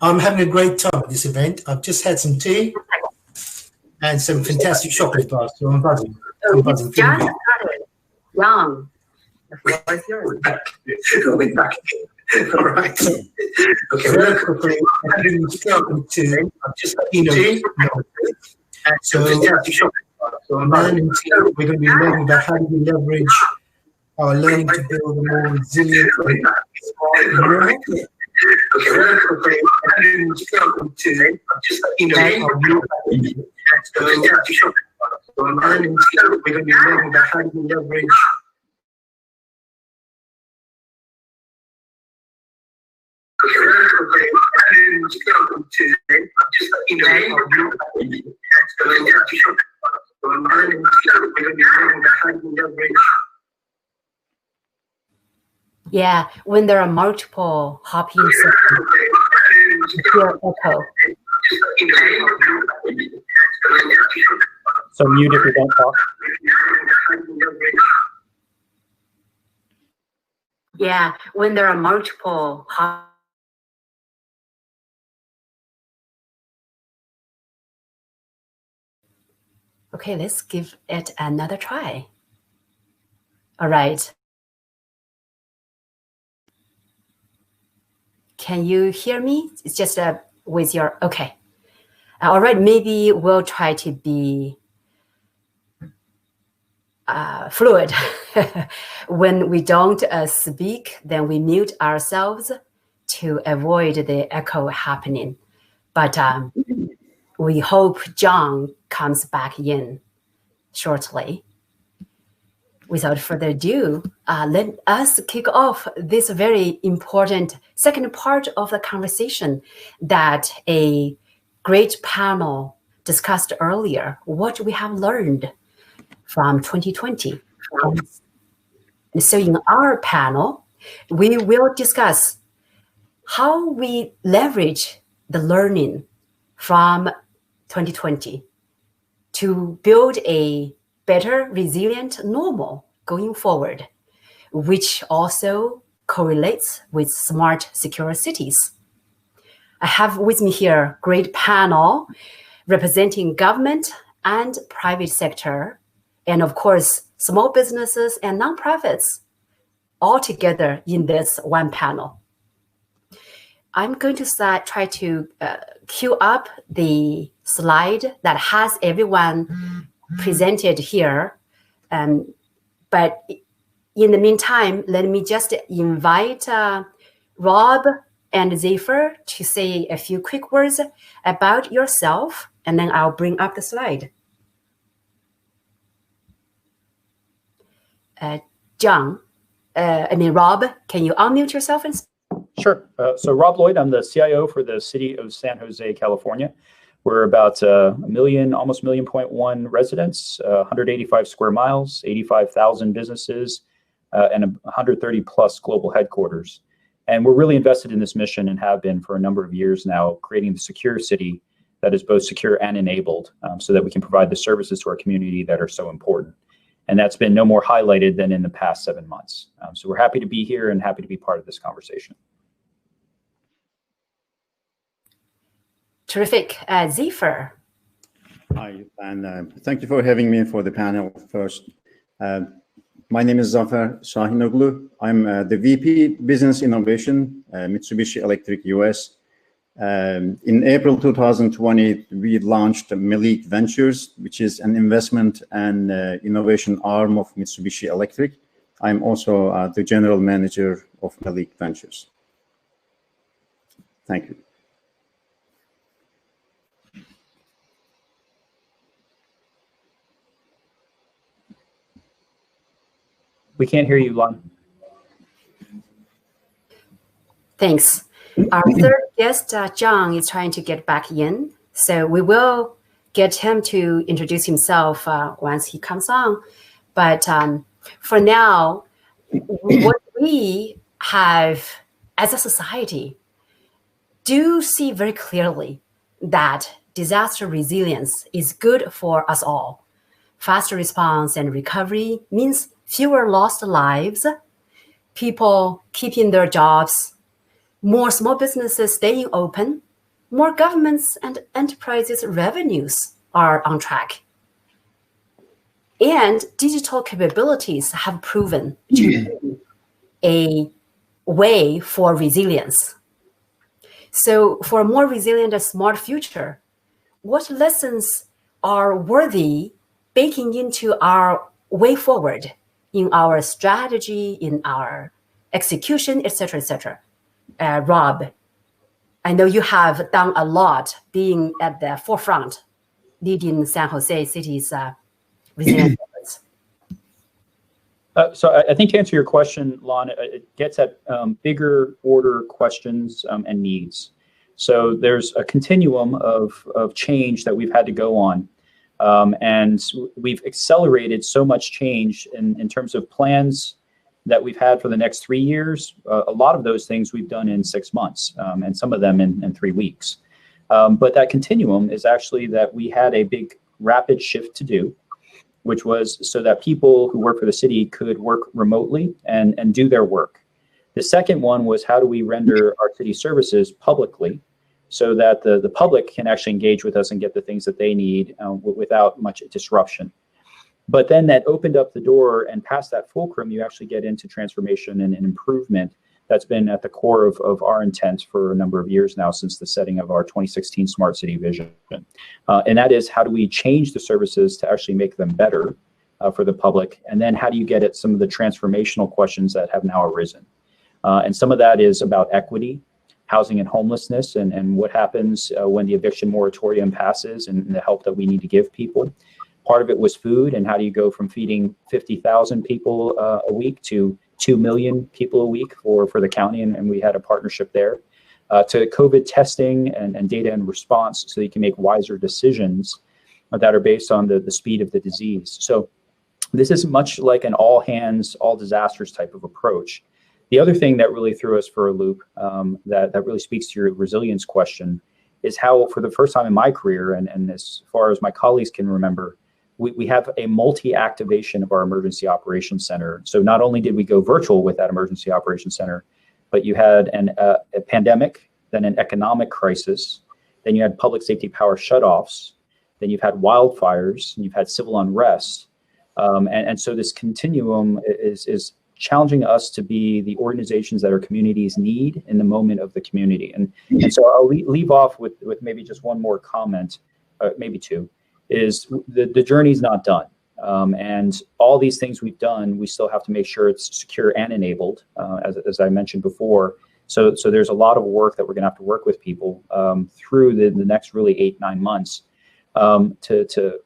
I'm having a great time at this event. I've just had some tea and some fantastic chocolate bars, so I'm buzzing. I'm buzzing. Just started. Young. The floor is yours. Going back. All right. Okay, very quickly, I've just got Keynote. So learning to, we're going to be learning about how do we leverage our learning to build a more resilient and smart environment. Okay, very quickly, just so learning to, we're going to be learning about how do we leverage Yeah, when there are multiple hopping systems, your echo. So mute if you don't talk. Yeah, when there are multiple Okay, let's give it another try. All right. Can you hear me? It's just with your, okay. All right, maybe we'll try to be fluid. When we don't speak, then we mute ourselves to avoid the echo happening. But we hope John comes back in shortly. Without further ado, let us kick off this very important second part of the conversation that a great panel discussed earlier, what we have learned from 2020. And so in our panel, we will discuss how we leverage the learning from 2020 to build a better, resilient normal going forward, which also correlates with smart, secure cities. I have with me here a great panel representing government and private sector, and of course, small businesses and nonprofits all together in this one panel. I'm going to try to queue up the slide that has everyone presented here. But in the meantime, let me just invite Rob and Zephyr to say a few quick words about yourself, and then I'll bring up the slide. Rob, can you unmute yourself? Sure. So Rob Lloyd, I'm the CIO for the city of San Jose, California. We're about a million, almost 1.1 million residents, 185 square miles, 85,000 businesses, and 130 plus global headquarters. And we're really invested in this mission and have been for a number of years now, creating the secure city that is both secure and enabled so that we can provide the services to our community that are so important. And that's been no more highlighted than in the past 7 months. So we're happy to be here and happy to be part of this conversation. Terrific. Zephyr. Hi, and thank you for having me for the panel first. My name is Zafer Shahinoglu. I'm the VP Business Innovation, Mitsubishi Electric US. In April 2020, we launched Malik Ventures, which is an investment and innovation arm of Mitsubishi Electric. I'm also the general manager of Malik Ventures. Thank you. We can't hear you, Lon. Thanks. Our third guest, John, is trying to get back in. So we will get him to introduce himself once he comes on. But for now, what we have as a society do see very clearly that disaster resilience is good for us all. Faster response and recovery means fewer lost lives, people keeping their jobs, more small businesses staying open, more governments and enterprises' revenues are on track. And digital capabilities have proven to be a way for resilience. So for a more resilient and smart future, what lessons are worthy baking into our way forward in our strategy, in our execution, et cetera, Rob, I know you have done a lot being at the forefront, leading San Jose City's resilience efforts. So I think to answer your question, Lon, it gets at bigger order questions and needs. So there's a continuum of change that we've had to go on. And we've accelerated so much change in terms of plans that we've had for the next 3 years. A lot of those things we've done in 6 months, and some of them in 3 weeks. But that continuum is actually that we had a big rapid shift to do, which was so that people who work for the city could work remotely and do their work. The second one was how do we render our city services publicly so that the public can actually engage with us and get the things that they need without much disruption. But then that opened up the door, and past that fulcrum, you actually get into transformation and improvement. That's been at the core of our intent for a number of years now, since the setting of our 2016 Smart City Vision. And that is, how do we change the services to actually make them better for the public? And then how do you get at some of the transformational questions that have now arisen? And some of that is about equity, housing and homelessness, and what happens when the eviction moratorium passes, and the help that we need to give people. Part of it was food, and how do you go from feeding 50,000 people a week to 2 million people a week for the county, and we had a partnership there, to COVID testing and data and response, so you can make wiser decisions that are based on the speed of the disease. So this is much like an all hands, all disasters type of approach. The other thing that really threw us for a loop, that really speaks to your resilience question, is how, for the first time in my career, and as far as my colleagues can remember, we have a multi-activation of our emergency operations center. So not only did we go virtual with that emergency operations center, but you had a pandemic, then an economic crisis, then you had public safety power shutoffs, then you've had wildfires, and you've had civil unrest. And so this continuum is challenging us to be the organizations that our communities need in the moment of the community. And so I'll leave off with maybe just one more comment, maybe two, is the journey's not done. And all these things we've done, we still have to make sure it's secure and enabled, as I mentioned before. So there's a lot of work that we're gonna have to work with people through the next really 8-9 months to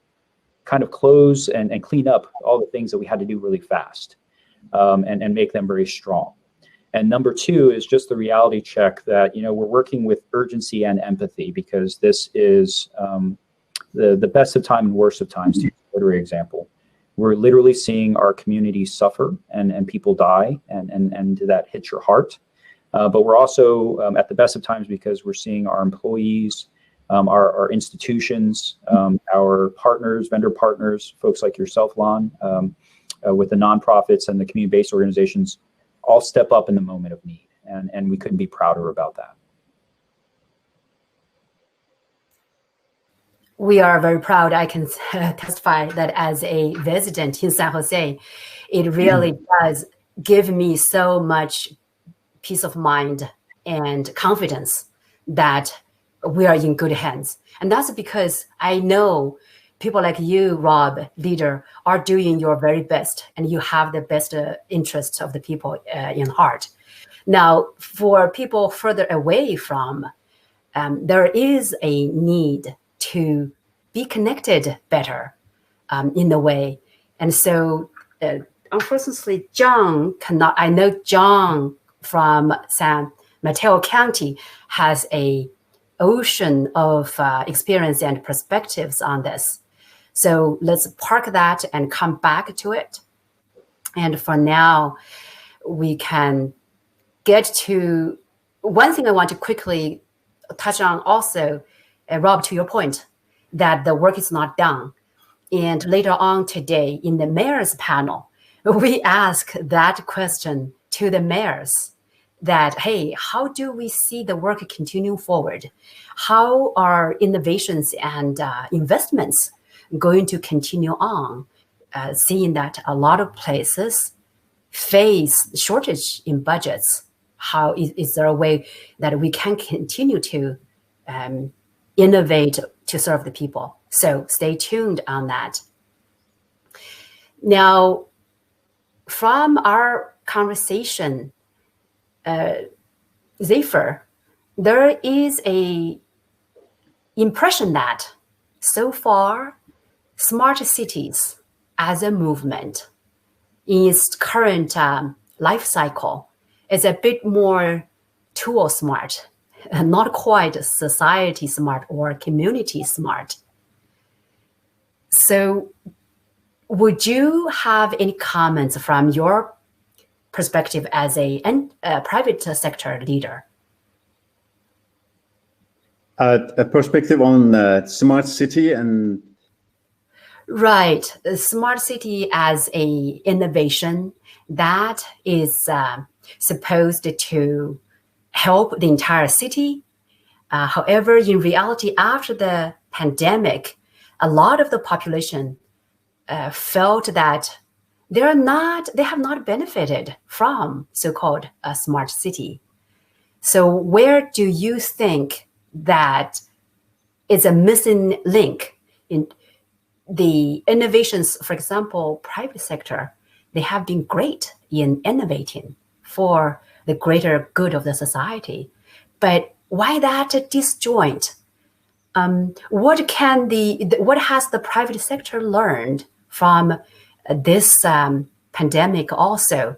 kind of close and clean up all the things that we had to do really fast, and make them very strong. And number two is just the reality check that, we're working with urgency and empathy, because this is the best of time and worst of times, to use a literary example. We're literally seeing our community suffer and people die, and that hits your heart. But we're also at the best of times because we're seeing our employees, our institutions, our partners, vendor partners, folks like yourself, Lon, with the nonprofits and the community-based organizations, all step up in the moment of need. And we couldn't be prouder about that. We are very proud. I can testify that as a resident in San Jose, it really does give me so much peace of mind and confidence that we are in good hands. And that's because I know people like you, Rob, leader, are doing your very best, and you have the best interests of the people in heart. Now, for people further away from, there is a need to be connected better in a way. And so, unfortunately, John cannot, I know John from San Mateo County has a ocean of experience and perspectives on this. So let's park that and come back to it. And for now, we can get to one thing I want to quickly touch on also, Rob, to your point, that the work is not done. And later on today in the mayor's panel, we ask that question to the mayors. that, hey, how do we see the work continue forward? How are innovations and investments going to continue on? Seeing that a lot of places face shortage in budgets, how is there a way that we can continue to innovate to serve the people? So stay tuned on that. Now, from our conversation, Zephyr, there is a impression that so far, smart cities as a movement in its current life cycle is a bit more tool smart, not quite society smart or community smart. So would you have any comments from your perspective as a private sector leader? A perspective on smart city and... Right, the smart city as a innovation that is supposed to help the entire city. However, in reality, after the pandemic, a lot of the population felt that they have not benefited from so-called a smart city. So where do you think that is a missing link in the innovations? For example, private sector, they have been great in innovating for the greater good of the society. But why that disjoint? What has the private sector learned from this pandemic also?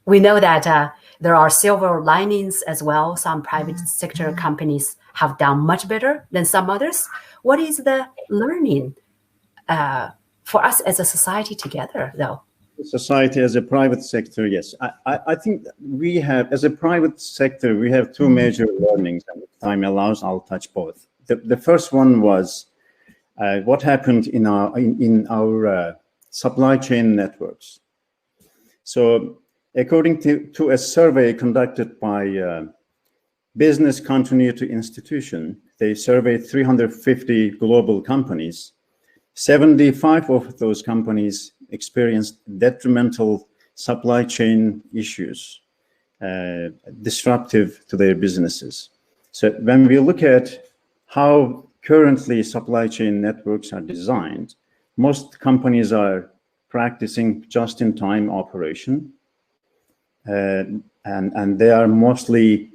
We know that there are silver linings as well. Some private sector companies have done much better than some others. What is the learning for us as a society together, though? Society as a private sector, yes. I think we have, as a private sector, we have two major learnings, and if time allows, I'll touch both. The first one was what happened in our supply chain networks. So according to a survey conducted by Business Continuity Institution, they surveyed 350 global companies. 75 of those companies experienced detrimental supply chain issues, disruptive to their businesses. So when we look at how currently supply chain networks are designed, most companies are practicing just-in-time operation, and they are mostly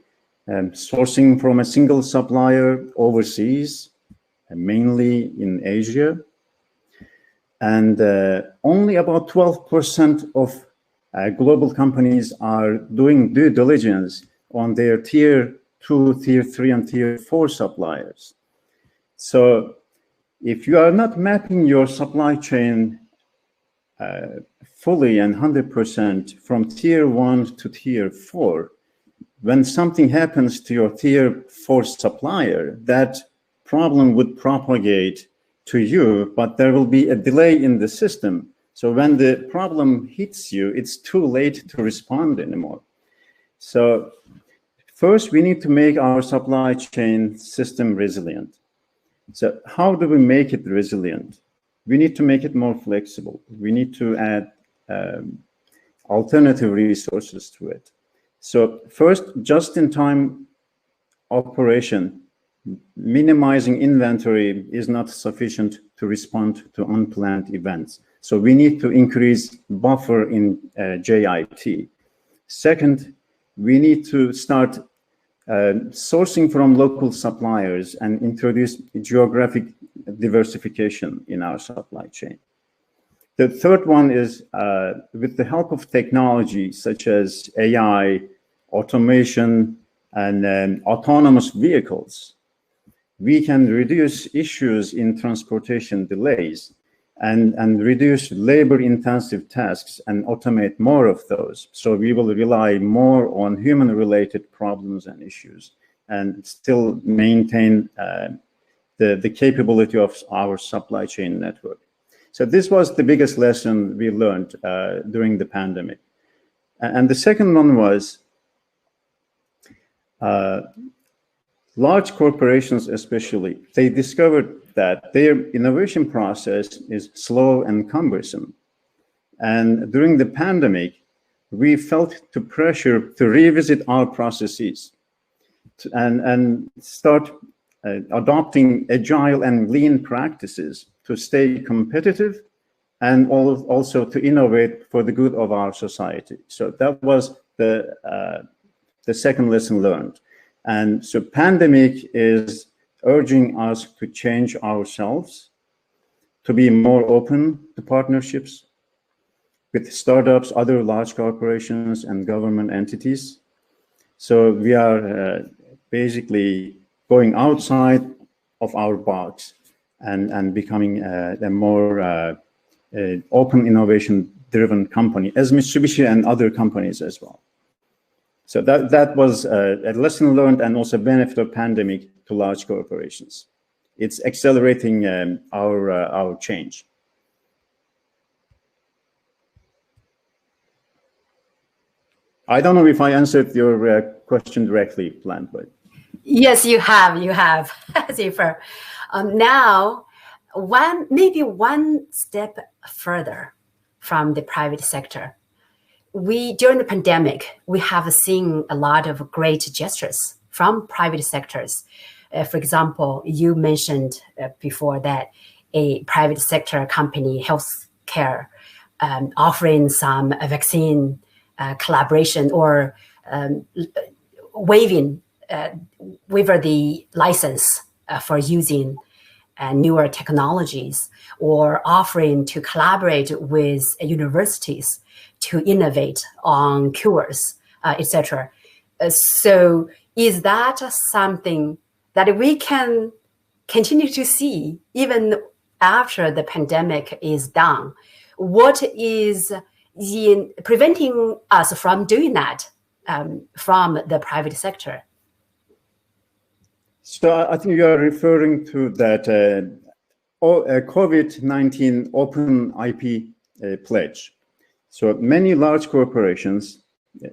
sourcing from a single supplier overseas, mainly in Asia. And only about 12% of global companies are doing due diligence on their tier 2, tier 3, and tier 4 suppliers. So if you are not mapping your supply chain fully and 100% from tier 1 to tier 4, when something happens to your tier 4 supplier, that problem would propagate to you, but there will be a delay in the system. So when the problem hits you, it's too late to respond anymore. So first, we need to make our supply chain system resilient. So how do we make it resilient? We need to make it more flexible. We need to add alternative resources to it. So first, just-in-time operation, minimizing inventory is not sufficient to respond to unplanned events. So we need to increase buffer in JIT. Second, we need to start sourcing from local suppliers and introduce geographic diversification in our supply chain. The third one is with the help of technology such as AI, automation, and autonomous vehicles, we can reduce issues in transportation delays and reduce labor-intensive tasks and automate more of those. So we will rely more on human-related problems and issues and still maintain the capability of our supply chain network. So this was the biggest lesson we learned during the pandemic. And the second one was large corporations especially, they discovered that their innovation process is slow and cumbersome. And during the pandemic, we felt the pressure to revisit our processes and start adopting agile and lean practices to stay competitive and also to innovate for the good of our society. So that was the second lesson learned. And so pandemic is urging us to change ourselves, to be more open to partnerships with startups, other large corporations, and government entities. So we are basically going outside of our box and becoming a more open, innovation-driven company, as Mitsubishi and other companies as well. So that was a lesson learned and also benefit of pandemic to large corporations. It's accelerating our change. I don't know if I answered your question directly, Plant, but yes, you have, Zephyr. Now, maybe one step further from the private sector. During the pandemic, we have seen a lot of great gestures from private sectors. For example, you mentioned before that a private sector company, healthcare, offering some vaccine collaboration or waiver the license for using newer technologies, or offering to collaborate with universities to innovate on cures, etc. So is that something that we can continue to see even after the pandemic is done? What is preventing us from doing that from the private sector? So I think you are referring to that COVID-19 open IP pledge. So many large corporations,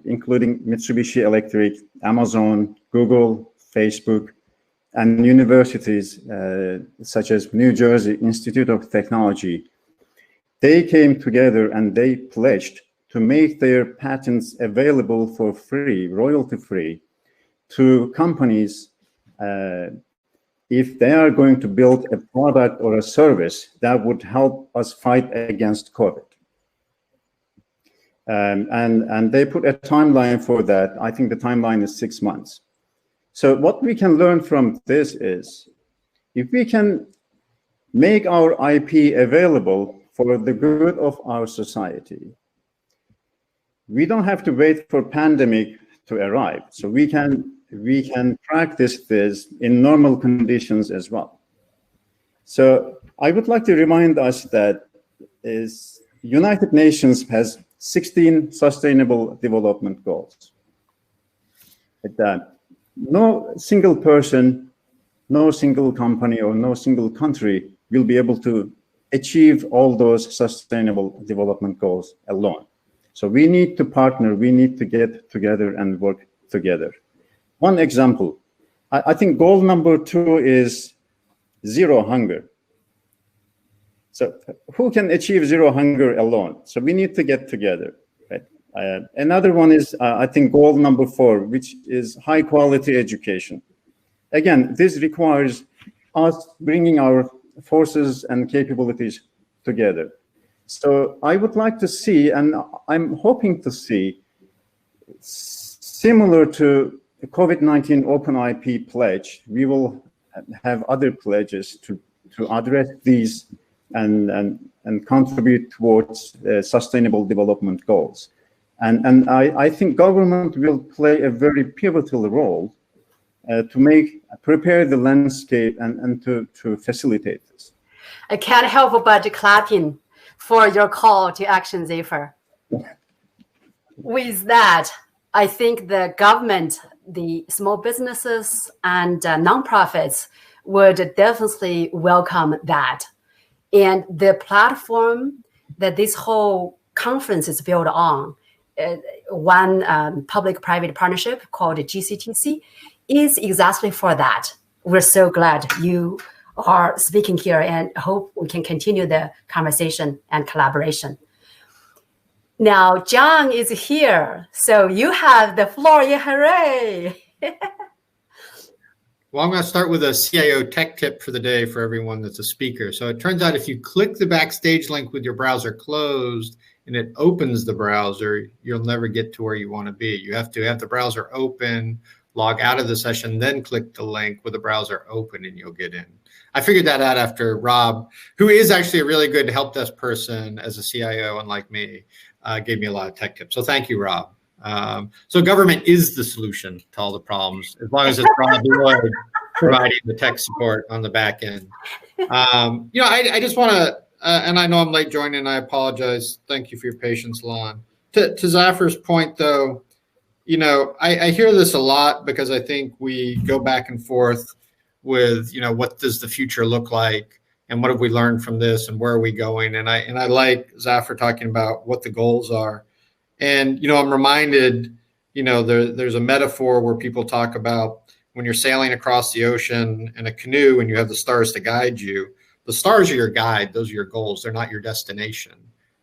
including Mitsubishi Electric, Amazon, Google, Facebook, and universities such as New Jersey Institute of Technology, they came together and they pledged to make their patents available for free, royalty-free, to companies if they are going to build a product or a service that would help us fight against COVID. And they put a timeline for that. I think the timeline is 6 months. So what we can learn from this is, if we can make our IP available for the good of our society, we don't have to wait for pandemic to arrive. So we can practice this in normal conditions as well. So I would like to remind us that United Nations has 16 Sustainable Development Goals. No single person, no single company, or no single country will be able to achieve all those Sustainable Development Goals alone. So we need to partner, we need to get together and work together. One example, I think goal number 2 is zero hunger. So who can achieve zero hunger alone? So we need to get together. Right? Another one is, I think, goal number 4, which is high quality education. Again, this requires us bringing our forces and capabilities together. So I would like to see, and I'm hoping to see, similar to the COVID-19 Open IP pledge, we will have other pledges to address these and contribute towards sustainable development goals. And I think government will play a very pivotal role to prepare the landscape and to facilitate this. I can't help but clapping for your call to action, Zephyr. With that, I think the government, the small businesses, and nonprofits would definitely welcome that. And the platform that this whole conference is built on one public-private partnership called GCTC is exactly for that. We're so glad you are speaking here and hope we can continue the conversation and collaboration. Now, John is here, so you have the floor. Yeah, hooray! Well, I'm going to start with a CIO tech tip for the day for everyone that's a speaker. So it turns out if you click the Backstage link with your browser closed and it opens the browser, you'll never get to where you want to be. You have to have the browser open, log out of the session, then click the link with the browser open and you'll get in. I figured that out after Rob, who is actually a really good help desk person as a CIO, unlike me, gave me a lot of tech tips. So thank you, Rob. So government is the solution to all the problems, as long as it's Rob Lloyd providing the tech support on the back end. I just want to, and I know I'm late joining, I apologize. Thank you for your patience, Lon. To Zafar's point, though, I hear this a lot because I think we go back and forth with, what does the future look like and what have we learned from this and where are we going? And I like Zafar talking about what the goals are. And, I'm reminded, there's a metaphor where people talk about when you're sailing across the ocean in a canoe and you have the stars to guide you, the stars are your guide. Those are your goals. They're not your destination.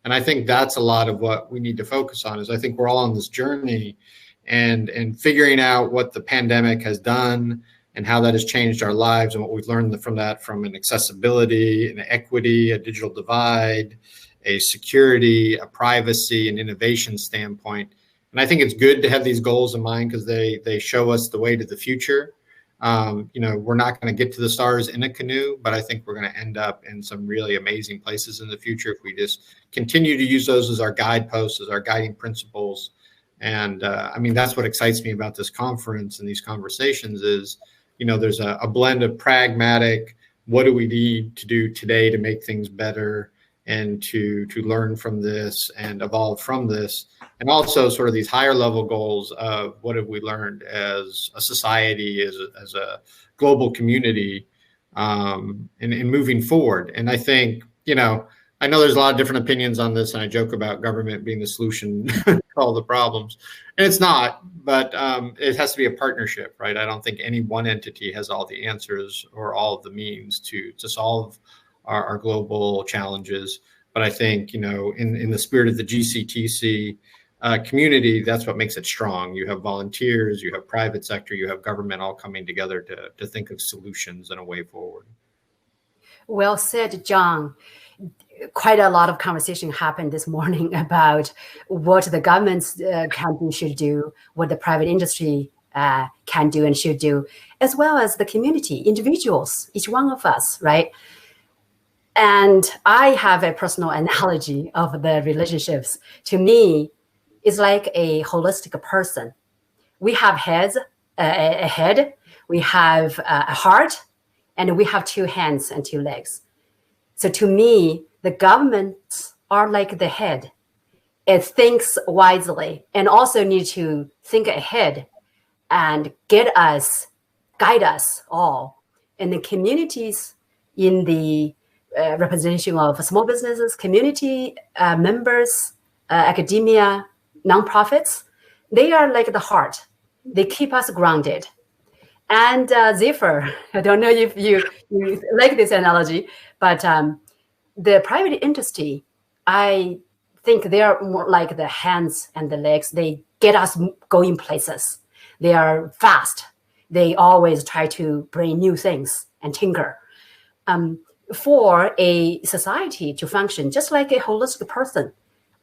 And I think that's a lot of what we need to focus on is I think we're all on this journey and figuring out what the pandemic has done and how that has changed our lives and what we've learned from that, from an accessibility, an equity, a digital divide, a security, a privacy, and innovation standpoint. And I think it's good to have these goals in mind because they show us the way to the future. We're not going to get to the stars in a canoe, but I think we're going to end up in some really amazing places in the future if we just continue to use those as our guideposts, as our guiding principles. And that's what excites me about this conference and these conversations is, there's a blend of pragmatic, what do we need to do today to make things better and to learn from this and evolve from this. And also sort of these higher level goals of what have we learned as a society, as a global community, and moving forward. And I think, I know there's a lot of different opinions on this, and I joke about government being the solution to all the problems. And it's not, but it has to be a partnership, right? I don't think any one entity has all the answers or all of the means to solve our global challenges. But I think, in the spirit of the GCTC community, that's what makes it strong. You have volunteers, you have private sector, you have government all coming together to think of solutions and a way forward. Well said, John. Quite a lot of conversation happened this morning about what the governments can do, should do, what the private industry can do and should do, as well as the community, individuals, each one of us, right? And I have a personal analogy of the relationships. To me, it's like a holistic person. We have a head, we have a heart, and we have two hands and two legs. So to me, the governments are like the head. It thinks wisely and also need to think ahead and guide us all. And the communities in the representation of small businesses, community members, academia, nonprofits, they are like the heart. They keep us grounded. And Zafar, I don't know if you like this analogy, but the private industry, I think they are more like the hands and the legs. They get us going places. They are fast. They always try to bring new things and tinker. For a society to function just like a holistic person,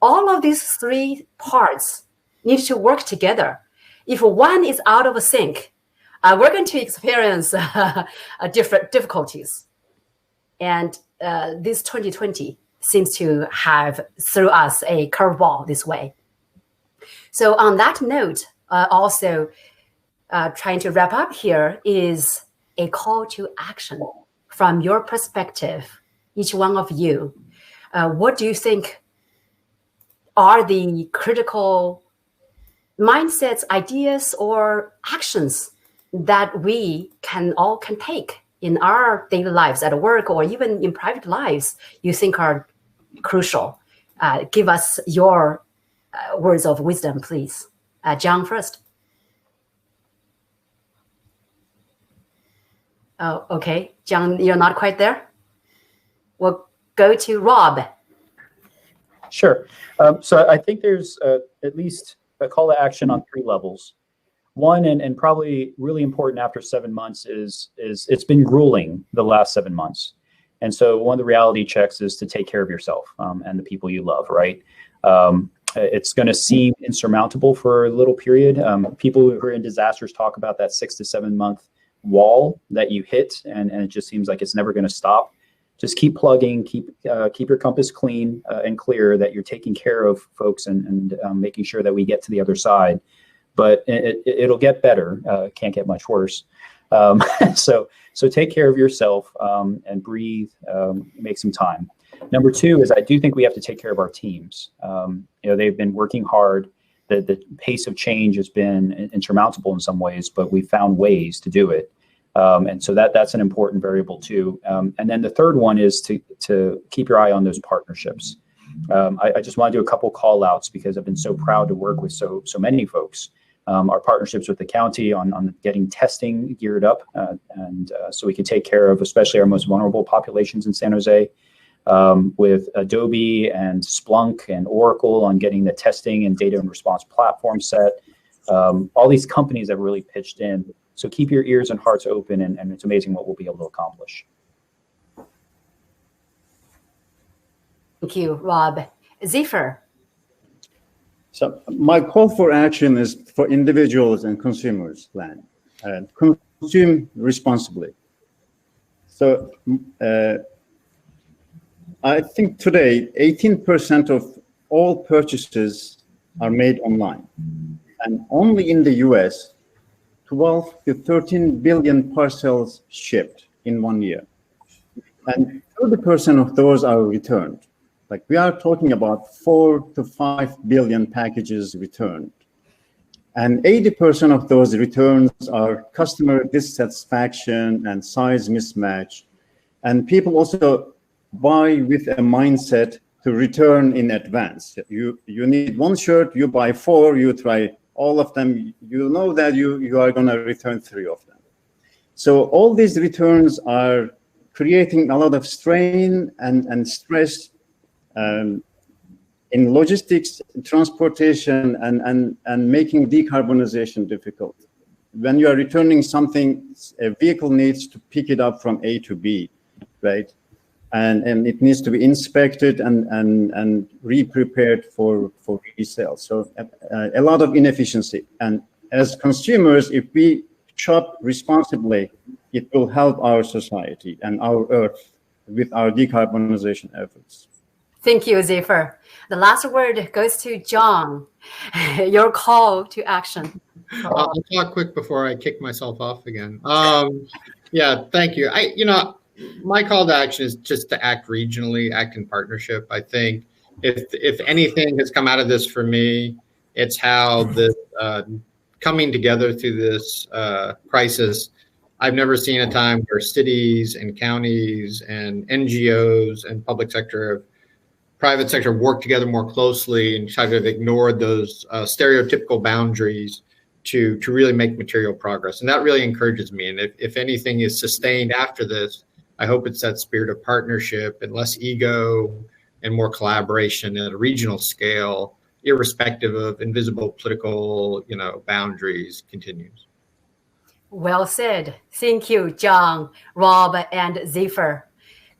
all of these three parts need to work together. If one is out of sync, we're going to experience different difficulties. And this 2020 seems to have threw us a curveball this way. So on that note, also trying to wrap up here is a call to action from your perspective, each one of you. What do you think are the critical mindsets, ideas, or actions that we can take in our daily lives at work or even in private lives you think are crucial? Give us your words of wisdom, please. John first. Oh, okay. John, you're not quite there? We'll go to Rob. Sure. So I think there's at least a call to action on 3 levels. One, and probably really important after 7 months, is it's been grueling the last 7 months. And so one of the reality checks is to take care of yourself and the people you love, right? It's going to seem insurmountable for a little period. People who are in disasters talk about that 6 to 7 month wall that you hit, and it just seems like it's never going to stop. Just keep plugging, keep your compass clean and clear, that you're taking care of folks and making sure that we get to the other side. But it'll get better. Can't get much worse. So take care of yourself and breathe. Make some time. Number 2 is I do think we have to take care of our teams. They've been working hard. The pace of change has been insurmountable in some ways, but we found ways to do it. And so that's an important variable too. And then the third one is to keep your eye on those partnerships. I just want to do a couple call outs because I've been so proud to work with so many folks. Our partnerships with the county on getting testing geared up, and so we can take care of especially our most vulnerable populations in San Jose, with Adobe and Splunk and Oracle on getting the testing and data and response platform set. All these companies have really pitched in. So keep your ears and hearts open, and it's amazing what we'll be able to accomplish. Thank you, Rob. Zephyr. So my call for action is for individuals and consumers, Lan. Consume responsibly. So I think today 18% of all purchases are made online. And only in the US, 12 to 13 billion parcels shipped in 1 year. And 30% of those are returned. Like we are talking about 4 to 5 billion packages returned. And 80% of those returns are customer dissatisfaction and size mismatch. And people also buy with a mindset to return in advance. You need 1 shirt, you buy 4, you try all of them, you know that you are going to return 3 of them. So all these returns are creating a lot of strain and stress in logistics, transportation, and making decarbonization difficult. When you are returning something, a vehicle needs to pick it up from A to B, right? And it needs to be inspected and re-prepared for resale. So a lot of inefficiency. And as consumers, if we shop responsibly, it will help our society and our earth with our decarbonization efforts. Thank you, Zephyr. The last word goes to John. Your call to action. I'll talk quick before I kick myself off again. Yeah, thank you. My call to action is just to act regionally, act in partnership. I think if anything has come out of this for me, it's how the coming together through this crisis. I've never seen a time where cities and counties and NGOs and private sector work together more closely and try to have ignored those stereotypical boundaries to really make material progress. And that really encourages me. And if anything is sustained after this, I hope it's that spirit of partnership and less ego and more collaboration at a regional scale, irrespective of invisible political, boundaries continues. Well said. Thank you, John, Rob, and Zephyr.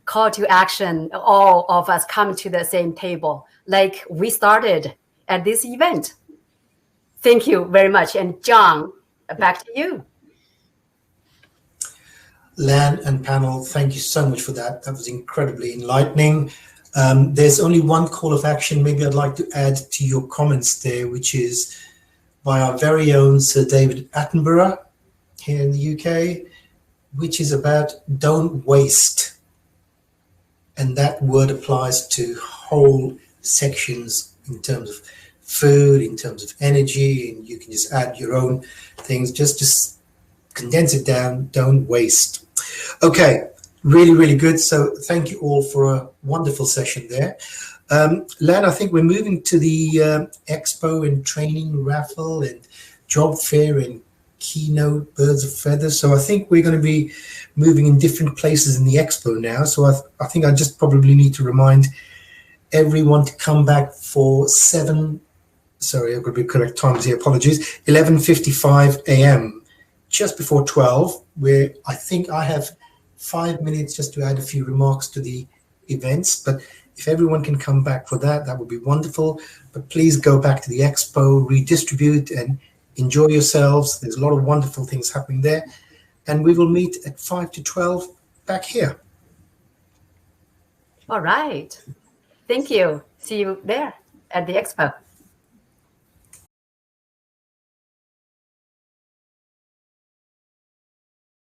Call to action, all of us come to the same table, like we started at this event. Thank you very much. And John, back to you. Lan and panel, thank you so much for that. That was incredibly enlightening. There's only one call of action maybe I'd like to add to your comments there, which is by our very own Sir David Attenborough here in the UK, which is about don't waste. And that word applies to whole sections in terms of food, in terms of energy, and you can just add your own things, just condense it down, don't waste. Okay, Really, really good. So thank you all for a wonderful session there. Lan, I think we're moving to the expo and training raffle and job fair and Keynote, birds of feathers. So I think we're going to be moving in different places in the expo now. So I think I just probably need to remind everyone to come back for I've got to be correct times here, apologies, 11:55 a.m., just before 12, where I think I have 5 minutes just to add a few remarks to the events. But if everyone can come back for that, that would be wonderful. But please go back to the expo, redistribute, and enjoy yourselves. There's a lot of wonderful things happening there. And we will meet at 5 to 12 back here. All right. Thank you. See you there at the expo.